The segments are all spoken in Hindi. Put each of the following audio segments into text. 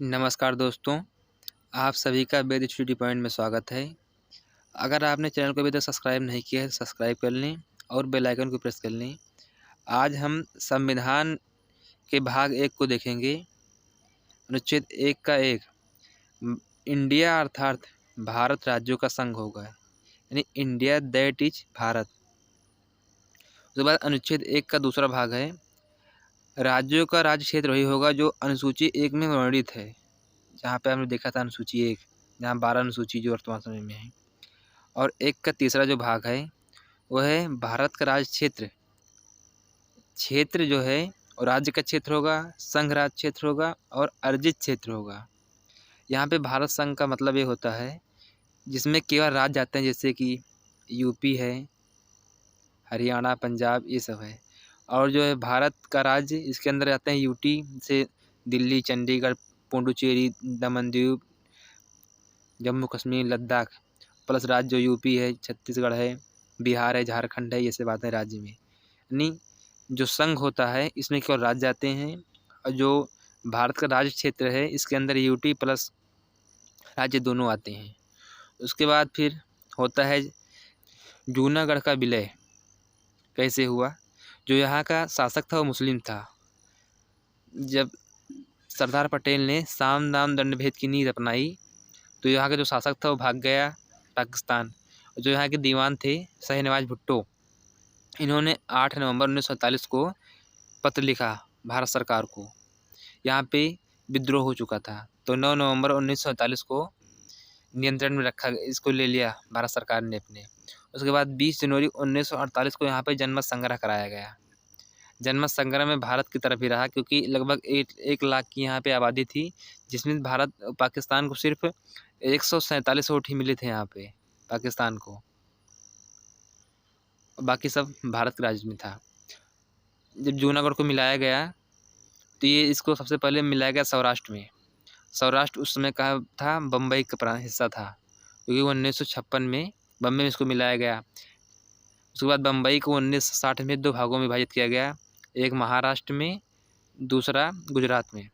नमस्कार दोस्तों, आप सभी का वेद स्टडी पॉइंट में स्वागत है। अगर आपने चैनल को अभी तक सब्सक्राइब नहीं किया है तो सब्सक्राइब कर लें और बेल आइकन को प्रेस कर लें। आज हम संविधान के भाग 1 को देखेंगे। अनुच्छेद 1 का 1 इंडिया अर्थात भारत राज्यों का संघ होगा, यानी इंडिया दैट इज भारत। उसके बाद अनुच्छेद 1 का दूसरा भाग है राज्यों का राज्य क्षेत्र वही होगा जो अनुसूची 1 में वर्णित है। जहाँ पे हमने देखा था अनुसूची 1, जहाँ 12 अनुसूची जो वर्तमान समय में है। और 1 का तीसरा जो भाग है वह है भारत का राज्य क्षेत्र। क्षेत्र जो है और राज्य का क्षेत्र होगा, संघ राज्य क्षेत्र होगा और अर्जित क्षेत्र होगा। यहाँ पे भारत संघ का मतलब ये होता है जिसमें केवल राज्य आते हैं, जैसे कि यूपी है, हरियाणा, पंजाब, ये सब है। और जो है भारत का राज्य, इसके अंदर आते हैं यूटी से दिल्ली, चंडीगढ़, पुडुचेरी, दमन दीव, जम्मू कश्मीर, लद्दाख, प्लस राज्य जो यूपी है, छत्तीसगढ़ है, बिहार है, झारखंड है, ये सब आते हैं राज्य में। यानी जो संघ होता है इसमें केवल राज्य आते हैं, और जो भारत का राज्य क्षेत्र है इसके अंदर यूटी प्लस राज्य दोनों आते हैं। उसके बाद फिर होता है जूनागढ़ का विलय कैसे हुआ। जो यहाँ का शासक था वो मुस्लिम था। जब सरदार पटेल ने साम दाम दंड भेद की नीति अपनाई तो यहाँ का जो शासक था वो भाग गया पाकिस्तान। जो यहाँ के दीवान थे शाहनवाज भुट्टो, इन्होंने 8 नवंबर 1947 को पत्र लिखा भारत सरकार को। यहाँ पे विद्रोह हो चुका था तो 9 नवंबर 1947 को नियंत्रण में रखा, इसको ले लिया भारत सरकार ने अपने। उसके बाद 20 जनवरी 1948 को यहाँ पे जनमत संग्रह कराया गया। जनमत संग्रह में भारत की तरफ ही रहा क्योंकि लगभग 1 लाख की यहाँ पे आबादी थी, जिसमें पाकिस्तान को सिर्फ 147 वोट ही मिले थे यहाँ पे पाकिस्तान को, बाकी सब भारत के राज्य में था। जब जूनागढ़ को मिलाया गया तो ये इसको सबसे पहले मिलाया गया सौराष्ट्र में। सौराष्ट्र उस समय का था बम्बई का हिस्सा था, क्योंकि 1956 में बम्बई में इसको मिलाया गया। उसके बाद बम्बई को 1960 में 2 भागों में विभाजित किया गया, एक महाराष्ट्र में, दूसरा गुजरात में।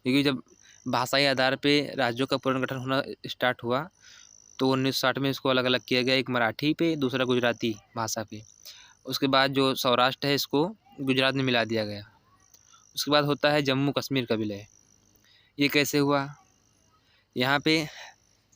क्योंकि जब भाषाई आधार पे राज्यों का पुनर्गठन होना स्टार्ट हुआ तो 1960 में इसको अलग अलग किया गया, एक मराठी पे, दूसरा गुजराती भाषा पे। उसके बाद जो सौराष्ट्र है इसको गुजरात में मिला दिया गया। उसके बाद होता है जम्मू कश्मीर का विलय। ये कैसे हुआ? यहाँ पे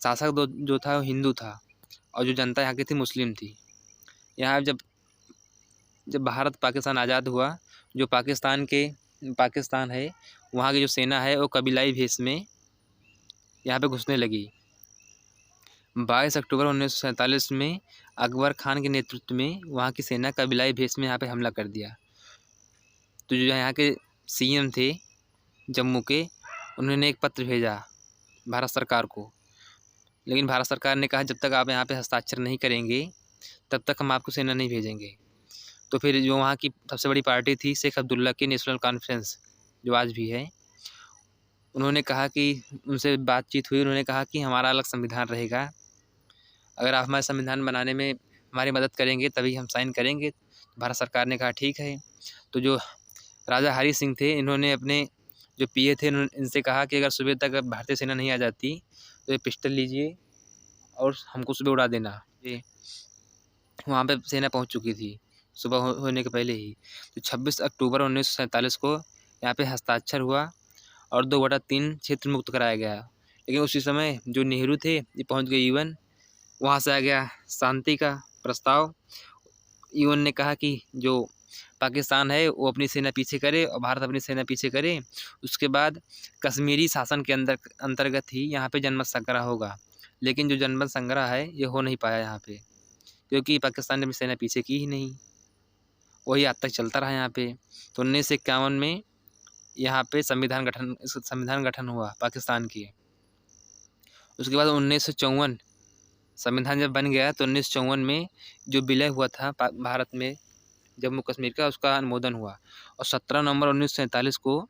शासक जो था वो हिंदू था और जो जनता यहाँ की थी मुस्लिम थी। यहाँ जब भारत पाकिस्तान आज़ाद हुआ, जो पाकिस्तान है वहाँ की जो सेना है वो कबीलाई भेष में यहाँ पे घुसने लगी। 22 अक्टूबर 1947 में अकबर खान के नेतृत्व में वहाँ की सेना कबीलाई भेष में यहाँ पे हमला कर दिया। तो जो यहाँ के सीएम थे जम्मू के, उन्होंने एक पत्र भेजा भारत सरकार को, लेकिन भारत सरकार ने कहा जब तक आप यहाँ पे हस्ताक्षर नहीं करेंगे तब तक हम आपको सेना नहीं भेजेंगे। तो फिर जो वहाँ की सबसे बड़ी पार्टी थी शेख अब्दुल्ला की नेशनल कॉन्फ्रेंस, जो आज भी है, उन्होंने कहा कि उनसे बातचीत हुई। उन्होंने कहा कि हमारा अलग संविधान रहेगा, अगर आप हमारे संविधान बनाने में हमारी मदद करेंगे तभी हम साइन करेंगे। भारत सरकार ने कहा ठीक है। तो जो राजा हरी सिंह थे, इन्होंने अपने जो पीए थे इनसे कहा कि अगर सुबह तक भारतीय सेना नहीं आ जाती तो ये पिस्टल लीजिए और हमको सुबह उड़ा देना। ये वहाँ पे सेना पहुँच चुकी थी सुबह होने के पहले ही। तो 26 अक्टूबर 1947 को यहाँ पे हस्ताक्षर हुआ और 2/3 क्षेत्र मुक्त कराया गया। लेकिन उसी समय जो नेहरू थे ये पहुँच गए यूएन, वहाँ से आ गया शांति का प्रस्ताव। यूएन ने कहा कि जो पाकिस्तान है वो अपनी सेना पीछे करे और भारत अपनी सेना पीछे करे। उसके बाद कश्मीरी शासन के अंतर्गत ही यहाँ पे जनमत संग्रह होगा। लेकिन जो जनमत संग्रह है ये हो नहीं पाया यहाँ पे, क्योंकि पाकिस्तान ने अपनी सेना पीछे की ही नहीं, वही आज तक चलता रहा यहाँ पे। तो 1951 में यहाँ पे संविधान गठन हुआ पाकिस्तान की। उसके बाद 1954 संविधान जब बन गया तो 1954 में जो विलय हुआ था भारत में जम्मू कश्मीर का, उसका अनुमोदन हुआ और 17 नवंबर 1947 को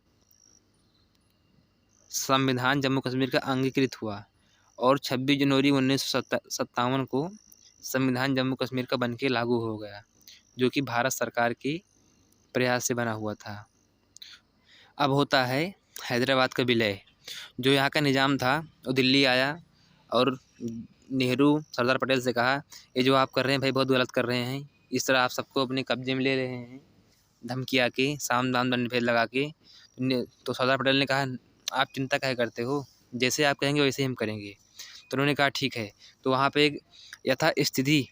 संविधान जम्मू कश्मीर का अंगीकृत हुआ और 26 जनवरी 1957 को संविधान जम्मू कश्मीर का बनके लागू हो गया, जो कि भारत सरकार के प्रयास से बना हुआ था। अब होता है हैदराबाद का विलय। जो यहाँ का निज़ाम था वो दिल्ली आया और नेहरू सरदार पटेल से कहा, ये जो आप कर रहे हैं भाई बहुत गलत कर रहे हैं, इस तरह आप सबको अपने कब्जे में ले रहे हैं, धमकी आके साम दाम दंड भेद लगा के। तो सरदार पटेल ने कहा, आप चिंता काहे करते हो, जैसे आप कहेंगे वैसे ही हम करेंगे। तो उन्होंने कहा ठीक है। तो वहाँ पे एक यथास्थिति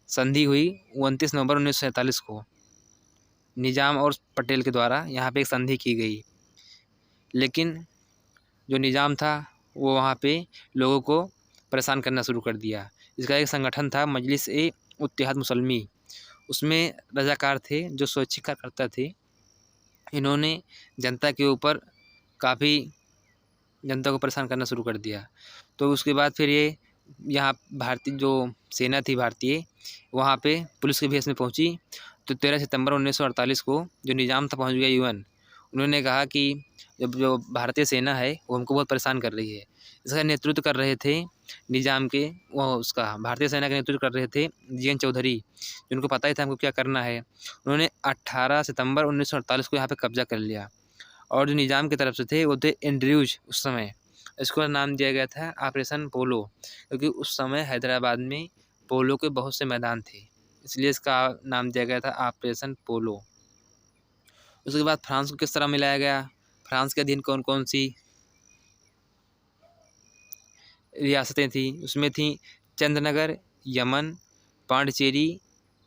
संधि हुई 29 नवंबर 1947 को निज़ाम और पटेल के द्वारा यहाँ पे एक संधि की गई। लेकिन जो निज़ाम था वो वहाँ पे लोगों को परेशान करना शुरू कर दिया। इसका एक संगठन था मजलिस-ए-इत्तेहाद मुसलमी, उसमें रज़ाकार थे जो स्वैच्छिक कार्यकर्ता थे। इन्होंने जनता के ऊपर काफ़ी जनता को परेशान करना शुरू कर दिया। तो उसके बाद फिर ये यहाँ भारतीय जो सेना थी भारतीय, वहाँ पे पुलिस के भेष में पहुँची। तो 13 सितंबर 1948 को जो निज़ाम था पहुँच गया यूएन। उन्होंने कहा कि जब जो भारतीय सेना है वो हमको बहुत परेशान कर रही है। इसका नेतृत्व कर रहे थे निज़ाम के, वो उसका भारतीय सेना का नेतृत्व कर रहे थे जीएन चौधरी, जिनको पता ही था हमको क्या करना है। उन्होंने 18 सितंबर 1948 को यहाँ पे कब्जा कर लिया। और जो निज़ाम की तरफ से थे वो थे एंड्रयूज उस समय। इसको नाम दिया गया था ऑपरेशन पोलो, क्योंकि उस समय हैदराबाद में पोलो के बहुत से मैदान थे, इसलिए इसका नाम दिया गया था ऑपरेशन पोलो। उसके बाद फ्रांस को किस तरह मिलाया गया, फ्रांस के अधीन कौन कौन सी रियासतें थी, उसमें थी चंदनगर, यमन, पांडिचेरी,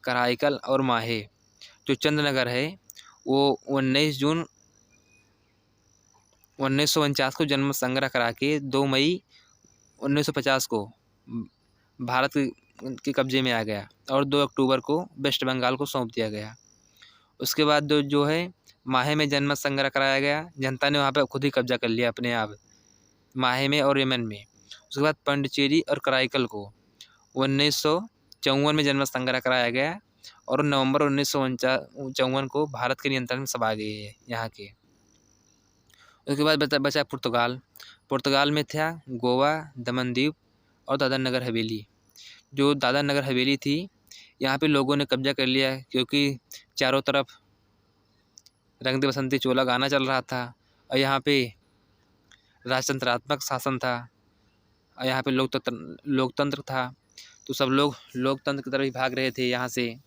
कराईकल और माहे। जो चंदनगर है वो 19 जून 1949 को जन्म संग्रह करा के 2 मई 1950 को भारत के कब्जे में आ गया और 2 अक्टूबर को वेस्ट बंगाल को सौंप दिया गया। उसके बाद जो है माहे में जन्म संग्रह कराया गया, जनता ने वहाँ पे खुद ही कब्जा कर लिया अपने आप, माहे में और यमन में। उसके बाद पांडिचेरी और कराईकल को 1954 में जन्म संग्रह कराया गया और नवंबर 1954 को भारत के नियंत्रण में सब आ गए हैं यहाँ के। उसके बाद बचा पुर्तगाल। पुर्तगाल में था गोवा, दमन द्वीप और दादर नगर हवेली। जो दादर नगर हवेली थी यहाँ पे लोगों ने कब्जा कर लिया, क्योंकि चारों तरफ रंग दे बसंती चोला गाना चल रहा था और यहाँ पे राजतंत्रात्मक शासन था और यहाँ पे लोकतंत्र था। तो सब लोग लोकतंत्र की तरफ ही भाग रहे थे यहाँ से।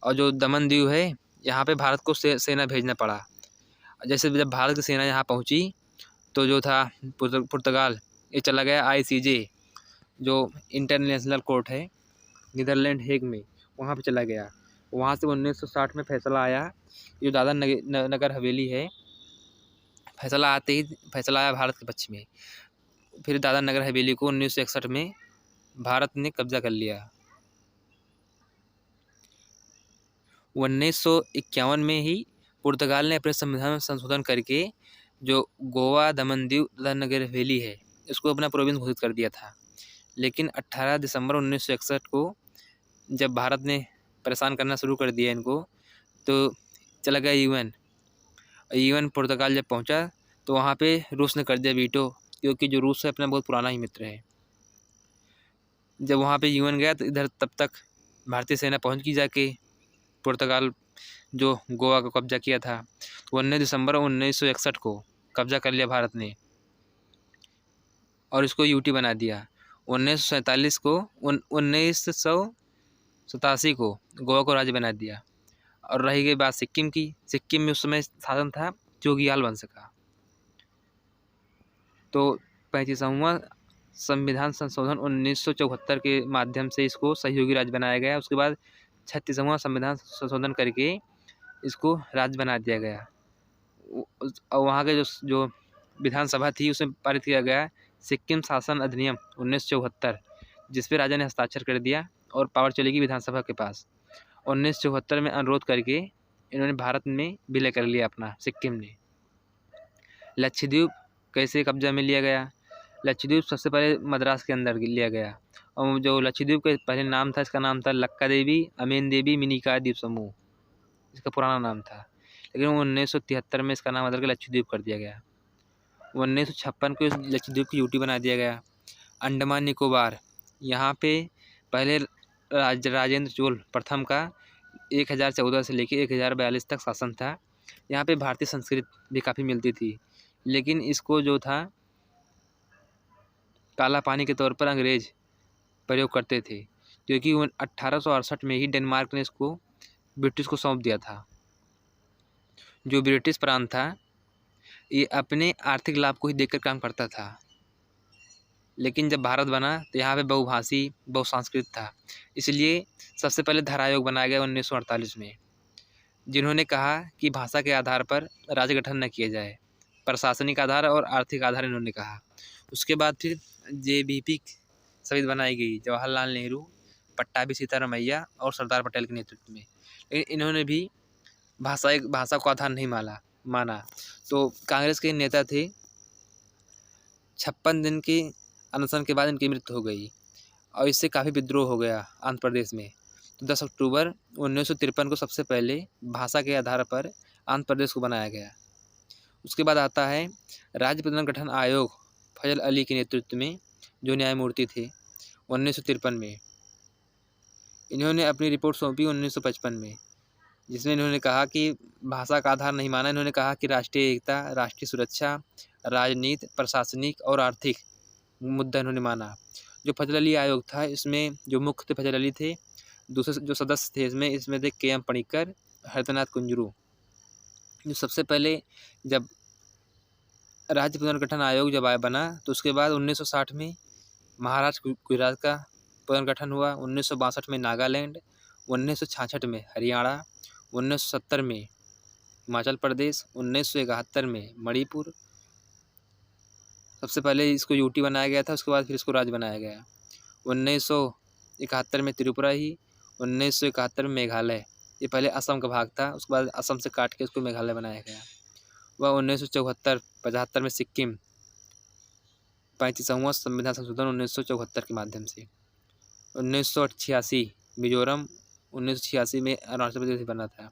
और जो दमन दीव है यहाँ पे भारत को सेना भेजना पड़ा। जैसे जब भारत की सेना यहाँ पहुँची तो जो था पुर्तगाल ये चला गया ICJ, जो इंटरनेशनल कोर्ट है नीदरलैंड हेग में, वहाँ पे चला गया। वहाँ से 1960 में फैसला आया। जो दादर नगर हवेली है, फैसला आते ही फैसला आया भारत के पक्ष में। फिर दादर नगर हवेली को 1961 में भारत ने कब्जा कर लिया। 1951 में ही पुर्तगाल ने अपने संविधान में संशोधन करके जो गोवा, दमन दीव, दादर नगर हवेली है इसको अपना प्रोविंस घोषित कर दिया था। लेकिन 18 दिसंबर 1961 को जब भारत ने परेशान करना शुरू कर दिया इनको, तो चला गया यूएन। पुर्तगाल जब पहुंचा तो वहाँ पे रूस ने कर दिया वीटो, क्योंकि जो रूस है अपना बहुत पुराना ही मित्र है। जब वहाँ पे यूएन गया तो इधर तब तक भारतीय सेना पहुँच गई जाके पुर्तगाल जो गोवा को कब्जा किया था। 19 दिसंबर 1961 को कब्जा कर लिया भारत ने और इसको यूटी बना दिया। 1987 को 1987 को गोवा को राज्य बना दिया। और रही गई बात सिक्किम की, सिक्किम में उस समय शासन था जोगियाल वंश का। तो 35वां संविधान संशोधन 1974 के माध्यम से इसको सहयोगी राज्य बनाया गया। उसके बाद 36वां संविधान संशोधन करके इसको राज्य बना दिया गया। और वहाँ के जो विधानसभा थी उसमें पारित किया गया सिक्किम शासन अधिनियम 1974, जिस पे राजा ने हस्ताक्षर कर दिया और पावर चली गई विधानसभा के पास। 1974 में अनुरोध करके इन्होंने भारत में विलय कर लिया अपना सिक्किम ने। लक्षद्वीप कैसे कब्जा में लिया गया? लक्षद्वीप सबसे पहले मद्रास के अंदर लिया गया और जो लक्षद्वीप का पहले नाम था, इसका नाम था लक्का देवी, अमेन देवी, मिनिकॉय द्वीप समूह, इसका पुराना नाम था। लेकिन 1973 में इसका नाम बदल के लक्षद्वीप कर दिया गया। 1956 को लक्षद्वीप की यूटी बना दिया गया। अंडमान निकोबार, यहाँ पे पहले राजेंद्र चोल प्रथम का 1014 से लेकर 1042 तक शासन था। यहाँ पे भारतीय संस्कृति भी काफ़ी मिलती थी। लेकिन इसको जो था काला पानी के तौर पर अंग्रेज प्रयोग करते थे, क्योंकि 1868 में ही डेनमार्क ने इसको ब्रिटिश को सौंप दिया था। जो ब्रिटिश प्रांत था ये अपने आर्थिक लाभ को ही देखकर काम करता था, लेकिन जब भारत बना तो यहाँ पे बहुभाषी बहुसांस्कृतिक था, इसलिए सबसे पहले धारा आयोग बनाया गया 1948 में, जिन्होंने कहा कि भाषा के आधार पर राज्य गठन न किया जाए, प्रशासनिक आधार और आर्थिक आधार इन्होंने कहा। उसके बाद फिर JBP समिति बनाई गई, जवाहरलाल नेहरू, पट्टाभी सीतारामैया और सरदार पटेल के नेतृत्व में। लेकिन इन्होंने भी भाषा को आधार नहीं माना। तो कांग्रेस के नेता थे, 56 दिन के अनशन के बाद इनकी मृत्यु हो गई और इससे काफ़ी विद्रोह हो गया आंध्र प्रदेश में। तो 10 अक्टूबर 1953 को सबसे पहले भाषा के आधार पर आंध्र प्रदेश को बनाया गया। उसके बाद आता है राज्य पुनर्गठन आयोग, फजल अली के नेतृत्व में, जो न्यायमूर्ति थे 1953 में। इन्होंने अपनी रिपोर्ट सौंपी 1955 में, जिसमें इन्होंने कहा कि भाषा का आधार नहीं माना। इन्होंने कहा कि राष्ट्रीय एकता, राष्ट्रीय सुरक्षा, राजनीति, प्रशासनिक और आर्थिक मुद्दा इन्होंने माना। जो फजल अली आयोग था इसमें जो मुख्य थे फजल अली थे, दूसरे जो सदस्य थे इसमें थे KM पणिक्कर, हरितनाथ कुंजरू। जो सबसे पहले जब राज्य पुनर्गठन आयोग जब बना तो उसके बाद 1960 में महाराष्ट्र गुजरात का पुनर्गठन हुआ, 1962 में नागालैंड, 1966 में हरियाणा, 1970 में हिमाचल प्रदेश, 1971 में मणिपुर। सबसे पहले इसको UT बनाया गया था, उसके बाद फिर इसको राज्य बनाया गया। 1971 में त्रिपुरा ही, 1971 में मेघालय, ये पहले असम का भाग था, उसके बाद असम से काट के इसको मेघालय बनाया गया। वह 1974-75 में सिक्किम, 35वां संविधान संशोधन 1974 के माध्यम से। 1986 मिजोरम, 1986 में अरुणाचल प्रदेश बना था,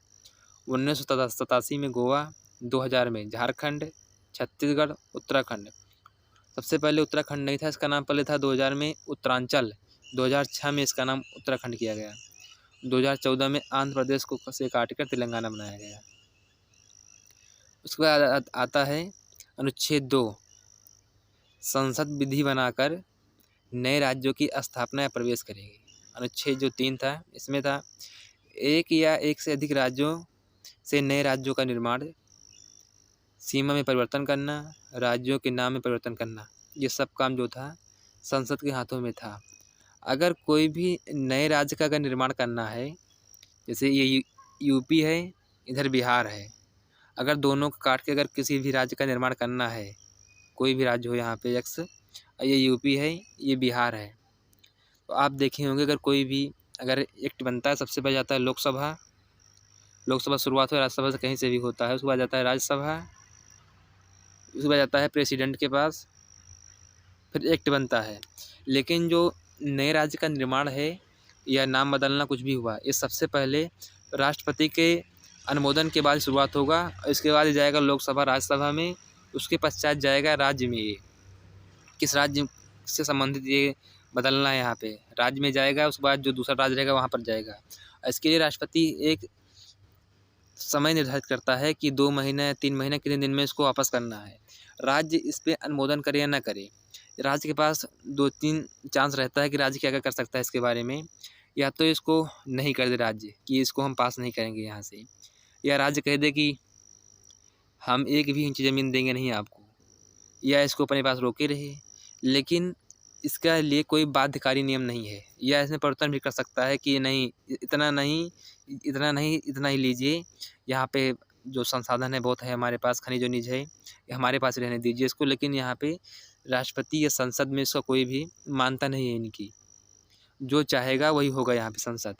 1987 में गोवा, 2000 में झारखंड, छत्तीसगढ़, उत्तराखंड। सबसे पहले उत्तराखंड नहीं था, इसका नाम पहले था 2000 में उत्तरांचल, 2006 में इसका नाम उत्तराखंड किया गया, 2014 में आंध्र प्रदेश को से काटकर तेलंगाना बनाया गया। उसके बाद आता है अनुच्छेद 2, संसद विधि बनाकर नए राज्यों की स्थापना या प्रवेश करेगी। अनुच्छेद जो 3 था इसमें था एक या एक से अधिक राज्यों से नए राज्यों का निर्माण, सीमा में परिवर्तन करना, राज्यों के नाम में परिवर्तन करना, ये सब काम जो था संसद के हाथों में था। अगर कोई भी नए राज्य का अगर निर्माण करना है, जैसे ये UP है, इधर बिहार है, अगर दोनों को काट के अगर किसी भी राज्य का निर्माण करना है, कोई भी राज्य हो यहाँ पे X, ये UP है, ये बिहार है, तो आप देखे होंगे अगर कोई भी अगर एक्ट बनता है, सबसे पहले जाता है लोकसभा शुरुआत हो, राज्यसभा से कहीं से भी होता है, उसके बाद जाता है राज्यसभा, उसके बाद जाता है प्रेसिडेंट के पास, फिर एक्ट बनता है। लेकिन जो नए राज्य का निर्माण है या नाम बदलना कुछ भी हुआ, ये सबसे पहले राष्ट्रपति के अनुमोदन के बाद शुरुआत होगा, इसके बाद जाएगा लोकसभा राज्यसभा में, उसके पश्चात जाएगा राज्य में। ये किस राज्य से संबंधित ये बदलना है, यहाँ पे राज्य में जाएगा, उसके बाद जो दूसरा राज्य रहेगा वहाँ पर जाएगा। इसके लिए राष्ट्रपति एक समय निर्धारित करता है कि 2 महीने या 3 महीने कितने दिन में इसको वापस करना है। राज्य इस पर अनुमोदन करे या ना करे, राज्य के पास 2-3 चांस रहता है कि राज्य क्या क्या कर सकता है इसके बारे में। या तो इसको नहीं कर दे राज्य कि इसको हम पास नहीं करेंगे यहाँ से, या राज्य कह दे कि हम 1 भी इंच ज़मीन देंगे नहीं आपको, या इसको अपने पास रोके रहे। लेकिन इसका लिए कोई बाध्यकारी नियम नहीं है, या इसमें परिवर्तन भी कर सकता है कि नहीं इतना ही लीजिए, यहाँ पे जो संसाधन है बहुत है हमारे पास, खनिज निज है, हमारे पास रहने दीजिए इसको। लेकिन यहाँ पे राष्ट्रपति या संसद में इसका कोई भी मानता नहीं है इनकी, जो चाहेगा वही होगा यहाँ पे संसद।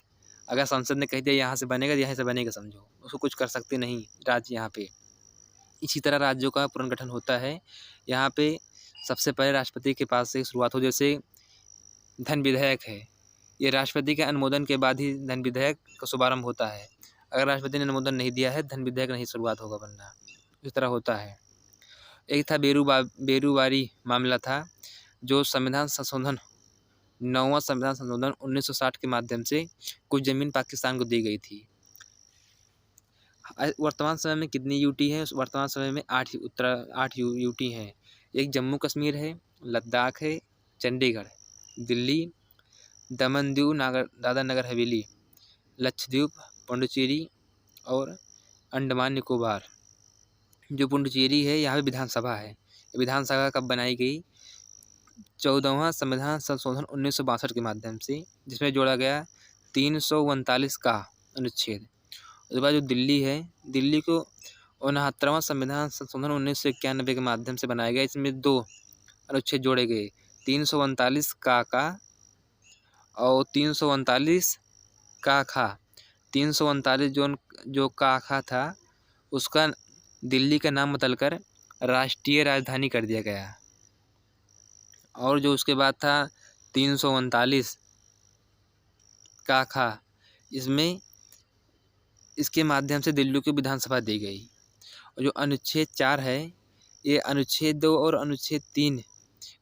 अगर संसद ने कह दिया यहाँ से बनेगा, यहाँ से बनेगा, समझो, उसको कुछ कर सकते नहीं राज्य यहाँ पे। इसी तरह राज्यों का पुनर्गठन होता है। यहाँ पे सबसे पहले राष्ट्रपति के पास से शुरुआत हो, जैसे धन विधेयक है, ये राष्ट्रपति के अनुमोदन के बाद ही धन विधेयक का शुभारंभ होता है। अगर राष्ट्रपति ने अनुमोदन नहीं दिया है, धन विधेयक नहीं शुरुआत होगा बनना। इस तरह होता है। एक था बेरूवारी मामला था, जो संविधान संशोधन 9वां संविधान संशोधन 1960 के माध्यम से कुछ ज़मीन पाकिस्तान को दी गई थी। वर्तमान समय में कितनी यूटी है? उस वर्तमान समय में 8 यूटी हैं। एक जम्मू कश्मीर है, लद्दाख है, चंडीगढ़, दिल्ली, दमन दीव नागर दादरा नगर हवेली, लक्षद्वीप, पुडुचेरी और अंडमान निकोबार। जो पुडुचेरी है यहाँ पे विधानसभा है। विधानसभा कब बनाई गई? 14वां संविधान संशोधन 1962 के माध्यम से, जिसमें जोड़ा गया 339 का अनुच्छेद। उसके बाद जो दिल्ली है, दिल्ली को 69वां संविधान संशोधन 1991 के माध्यम से बनाया गया। इसमें 2 अनुच्छेद जोड़े गए, 339 का और 339 का खा। 339 जो का खा था, उसका दिल्ली का नाम बदलकर राष्ट्रीय राजधानी कर दिया गया। और जो उसके बाद था 339 का खा, इसके माध्यम से दिल्ली को विधानसभा दी गई। और जो अनुच्छेद 4 है, ये अनुच्छेद 2 और अनुच्छेद 3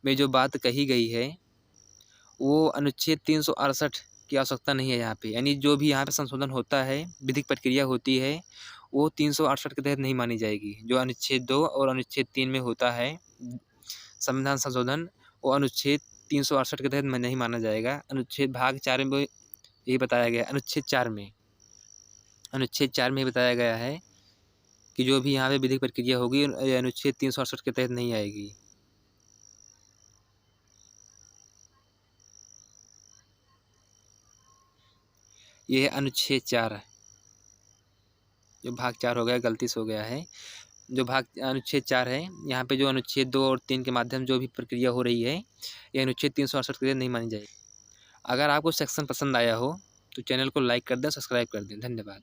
में जो बात कही गई है, वो अनुच्छेद 368 की आवश्यकता नहीं है यहाँ पे। यानी जो भी यहाँ पे संशोधन होता है, विधिक प्रक्रिया होती है, वो 368 के तहत नहीं मानी जाएगी। जो अनुच्छेद 2 और अनुच्छेद 3 में होता है संविधान संशोधन, वो अनुच्छेद 368 के तहत नहीं माना जाएगा। अनुच्छेद भाग 4 में यही बताया गया। अनुच्छेद 4 में बताया गया है कि जो भी यहाँ पे विधिक प्रक्रिया होगी, अनुच्छेद 368 के तहत नहीं आएगी। ये है अनुच्छेद 4, जो भाग 4 हो गया, गलती से हो गया है। जो अनुच्छेद 4 है, यहाँ पे जो अनुच्छेद 2 और 3 के माध्यम जो भी प्रक्रिया हो रही है, ये अनुच्छेद 368 के तहत नहीं मानी जाएगी। अगर आपको सेक्शन पसंद आया हो तो चैनल को लाइक कर दें, सब्सक्राइब कर दें। धन्यवाद।